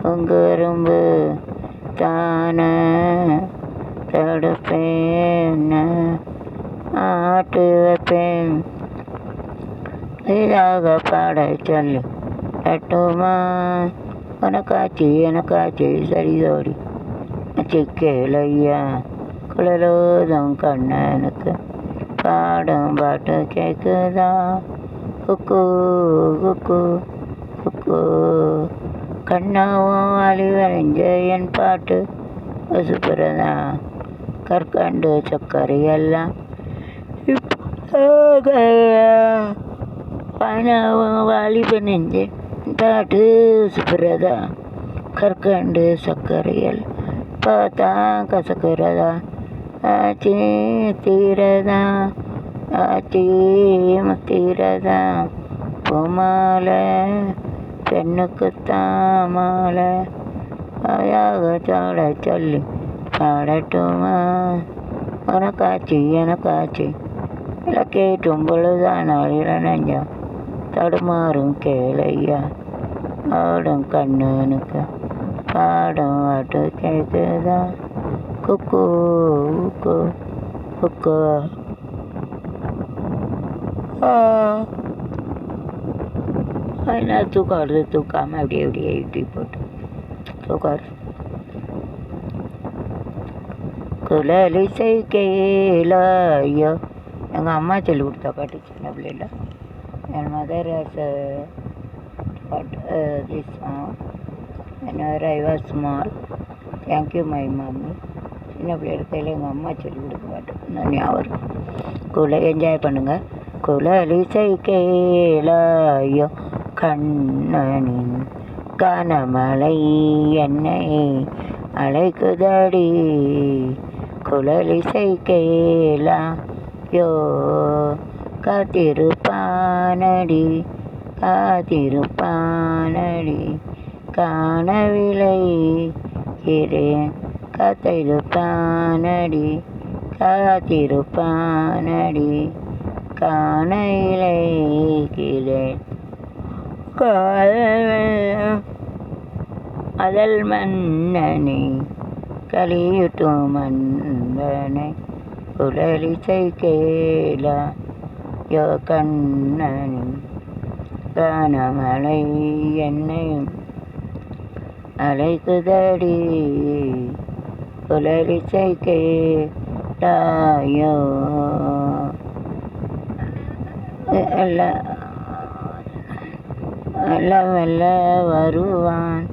உங்கரும்பு தான தடுப்பேன் ஆட்டு வைப்பேன் இதாக பாட சொல்லி நட்டுமா எனக்காச்சி சரிதோடி சிக்கலையா குழலோதும் கண்ணனுக்கு பாடும் பாட்டு கேட்குதா குக்கு குக்கு குக்கு கண்ணாவும் அழிவடைஞ்ச என் பாட்டு வசுப்புறதா கற்கண்டு சக்கரை எல்லாம் பணவும் வாலிப நெஞ்சு பாட்டு வசுப்புறதா கற்கண்டு சக்கரையல் பார்த்தா கசக்கிறதா ஆச்சி தீரதா ஆச்சி தீரதா பூமாலை பெண்ணுக்குத்தான் மாலை ஆயாக சாட சொல்லி பாடட்டுமா எனக்காச்சி இல்லை கேட்டும் பொழுதான இளநஞ்சம் தடுமாறும் கேளையா ஆடும் கண்ணனுக்கு பாடும் ஆட்டு கேட்குதா குக்கு குக்கு குக்கு அதனால் தூக்கம் வருது தூக்காமல் அப்படியே யூடியூப் போட்டு தூக்கம் வருது குழலிசை கேளாயோ எங்கள் அம்மா சொல்லி கொடுத்தா பாட்டு சின்ன பிள்ளைல என் mother has this song whenever I was small. Thank you my mommy. சின்ன பிள்ளை இருக்கையில் எங்கள் அம்மா சொல்லி கொடுக்க மாட்டேன் நான் ஞாபகம் என்ஜாய் பண்ணுங்கள். குழலிசை கேளாயோ கண்ணனின் கனமலை என்னை அழைக்குதடி குழலிசை கேளாயோ காத்திருப்பானடி காணவில்லை காத்திருப்பானடி காண இலைக்கிறேன் அதல் மன்னனை கலியுட்டும் மன்னனை குழலிசை கேளா யோ கண்ணனி கனமலை என்னை அழைக்குதடி குழலிசை கேளாயோ மெல்ல வருவான்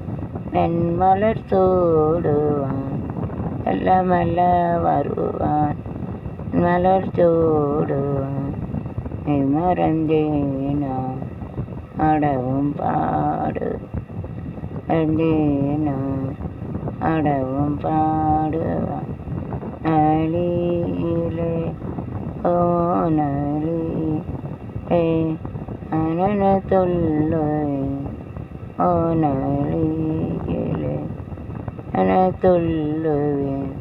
மென்மலர் சூடுவான் மெல்ல வருவான் மலர் சூடுவான் நீ மறந்தேனா அடவும் பாடு மறந்தேனா அடவும் பாடுவான் நலியிலே ஓ நலியே அனன தொல்லை ஓ நலியிலே அன தொல்லுவேன்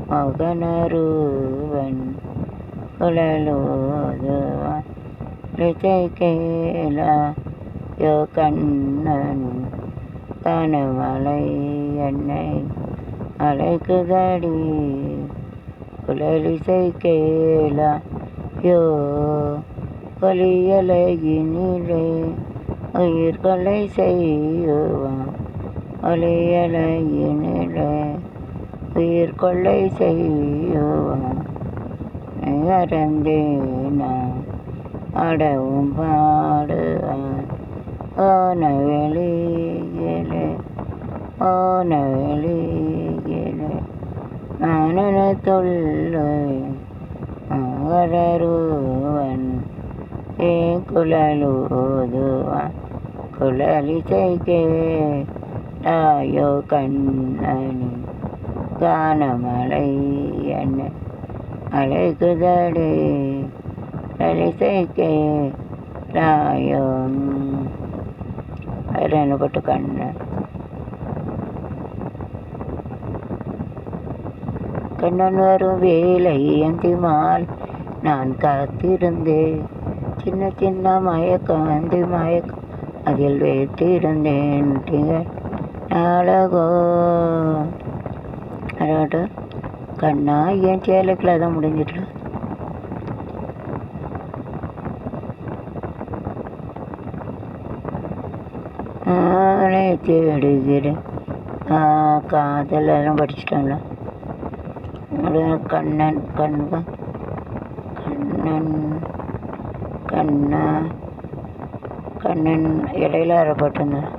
மகனருவன் குழலோதுவான் லிசை கேளா யோ கண்ணன் கனமலை என்னை அழைக்குதடி குழலிசை கேளா யோ கொலியலையினிலே உயிர்கொலை செய்யுவான் ஒலியலையினிலே உயிர்கொள்ளை செய்யுவான் அறந்தேனா அடவும் பாடுவான் ஓனவெளியிலே நானன தொல்லை மகரருவன் ஏன் குழலோதுவான் குழலிசை கேளாயோ கண்ணனி கானமலை என்னை அழைக்குதடி குழலிசை கேளாயோ அதில் கண்ணன் கண்ணன் வரும் வேலை அந்திமால் நான் காத்திருந்தேன் சின்ன மயக்கம் அதில் வைத்திருந்தேன் அழகோ அதாவது கண்ணா என் சேலக்கில் தான் முடிஞ்சிட்டு நானே தேடுகிறேன். காதல் எல்லாம் படிச்சிட்டாங்களா? கண்ணன் கண்ணன் கண்ணன் இடையில அறப்பட்டிருந்தேன்.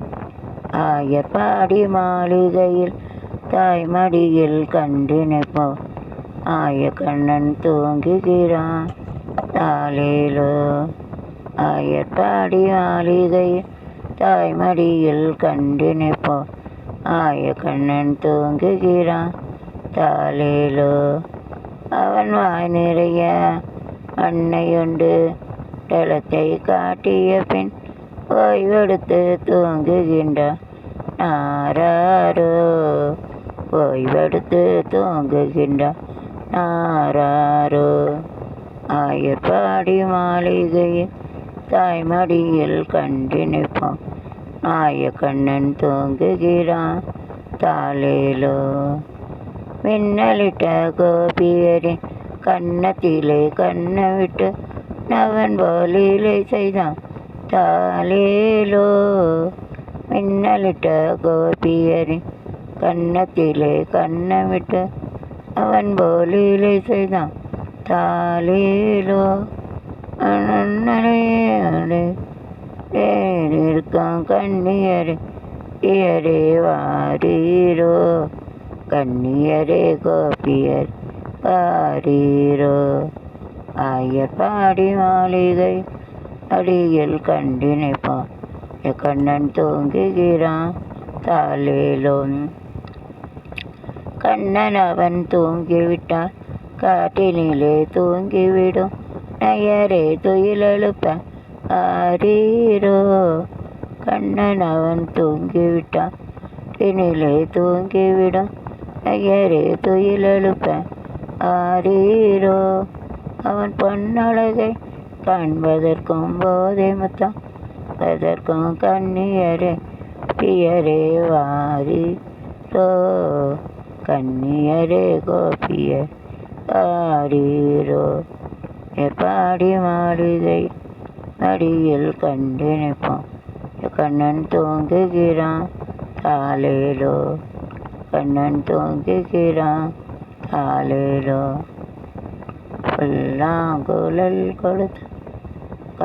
ஆயப்பாடி மாளிகையில் தாய்மடியில் கண்டினைப்போ ஆய கண்ணன் தூங்குகிறான் தாலேலோ. ஆயப்பாடி மாளிகையில் தாய்மடியில் கண்டினைப்போ ஆய கண்ணன் தூங்குகிறான் தாலேலோ. அவன் வாய் நிறைய அன்னையுண்டு டலத்தை காட்டிய பின் ஓய்வெடுத்து தூங்குகின்றான் நாராரோ. ஓய்வெடுத்து தூங்குகின்றான் நாராரோ. ஆயர்பாடி மாளிகையில் தாய்மடியில் கண்டினைப்போம் ஆய கண்ணன் தூங்குகிறான் தாலேலோ. மின்னலிட்ட கோபியரின் கன்னத்திலே கண்ணை விட்டு நவன் போலீலை செய்தான் தாலேலோ. மின்னலிட்ட கோபியரின் கன்னத்திலே கண்ணை விட்டு அவன் போலீலை செய்தான் தாலேலோ. இருக்கான் கண்ணியரே இயரே வாரீரோ. கண்ணியரே கோபியர் வாரீரோ. ஆயர்பாடி மாளிகை அடியில் கண்டினைப்பான் கண்ணன் தூங்குகிறான் தாலேலோ. கண்ணன் அவன் தூங்கிவிட்டான் காட்டினிலே தூங்கிவிடும் நயரே துயிலெழுப்ப ஆரீரோ. கண்ணன் அவன் தூங்கிவிட்டான் காட்டினிலே தூங்கிவிடும் நயரே துயிலெழுப்ப ஆரீரோ. அவன் பொன்னழகை காண்பதற்கும் போதை முத்தம் அதற்கும் கண்ணியரே பியரே வாரீரோ. கண்ணியரே கோபியர் வாரீரோ. ஏற்பாடி மாளிகை அடியில் கண்டினைப்போம் கண்ணன் தூங்குகிறான் தாலேலோ. கண்ணன் தூங்குகிறான் தாலேலோ. புல்லாங்குழல் கொடுத்து